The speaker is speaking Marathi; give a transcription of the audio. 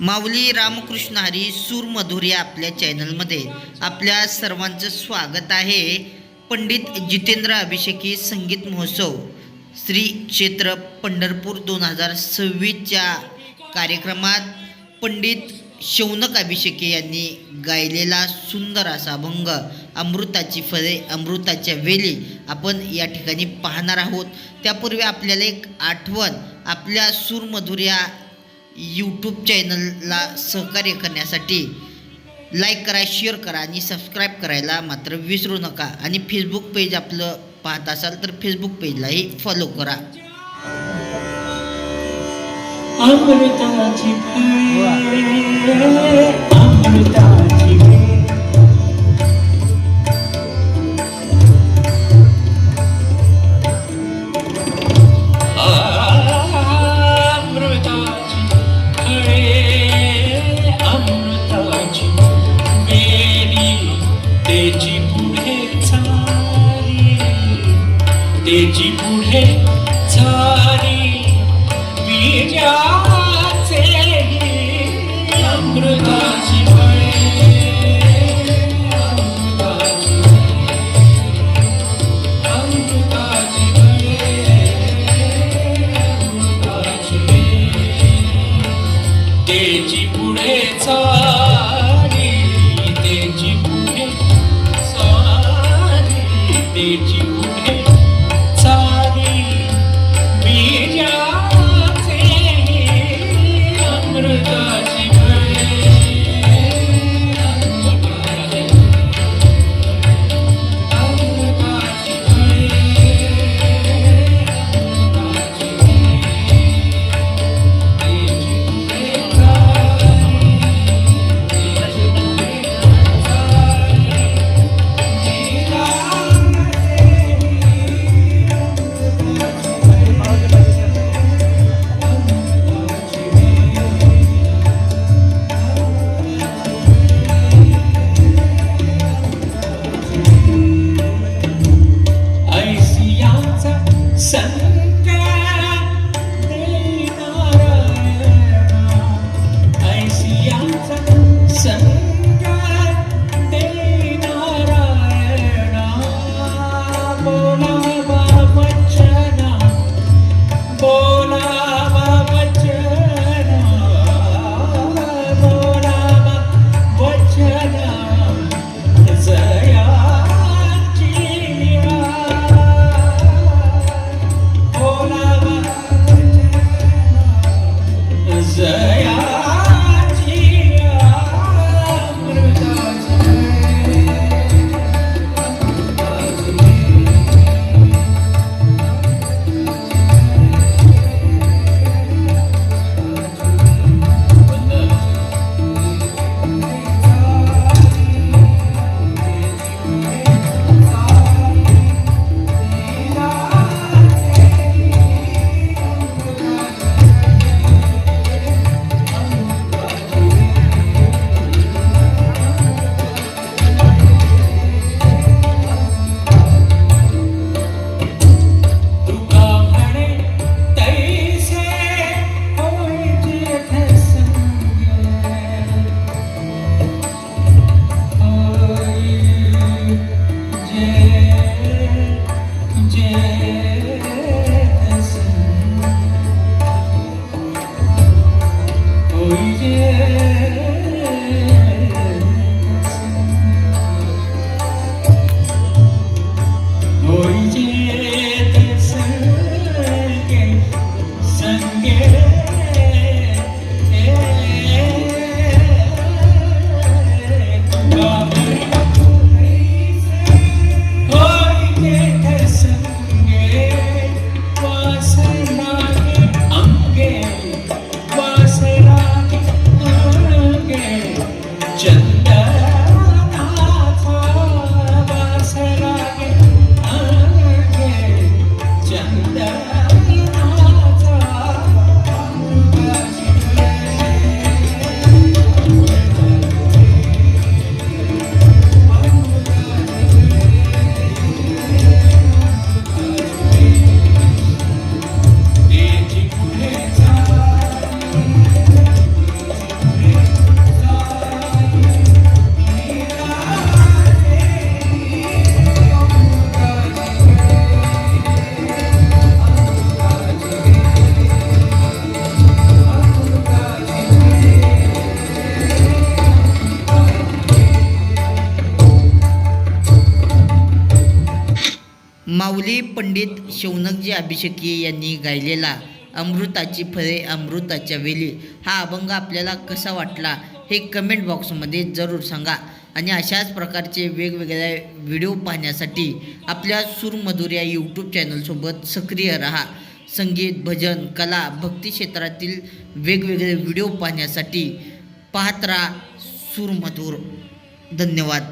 माऊली रामकृष्ण हरी सूर मधुर या आपल्या चॅनलमध्ये आपल्या सर्वांचं स्वागत आहे. पंडित जितेंद्र अभिषेकी संगीत महोत्सव श्री क्षेत्र पंढरपूर 2026च्या कार्यक्रमात पंडित शौनक अभिषेकी यांनी गायलेला सुंदर असा अभंग अमृताची फळे अमृताच्या वेली आपण या ठिकाणी पाहणार आहोत. त्यापूर्वी आपल्याला एक आठवण, आपल्या सूर मधुर या यूट्यूब चॅनलला सहकार्य करण्यासाठी लाईक करा, शेअर करा आणि सबस्क्राईब करायला मात्र विसरू नका. आणि फेसबुक पेज आपलं पाहत असाल तर फेसबुक पेजलाही फॉलो करा. अमृताची अमृताची तेची पुढे चारी बीजाचे अमृताची फळे अमृताची फळे तेची पुढे चारी तेची पुढे चारी तेची पुढे अंगे वासना माऊली पंडित शौनकजी अभिषेकी यांनी गायलेला अमृताची फळे अमृताच्या वेली हा अभंग आपल्याला कसा वाटला हे कमेंट बॉक्समध्ये जरूर सांगा. आणि अशाच प्रकारचे वेगवेगळे व्हिडिओ पाहण्यासाठी आपल्या सूरमधुर या यूट्यूब चॅनलसोबत सक्रिय राहा. संगीत, भजन, कला, भक्ती क्षेत्रातील वेगवेगळे व्हिडिओ पाहण्यासाठी पाहत राहा सूरमधुर. धन्यवाद.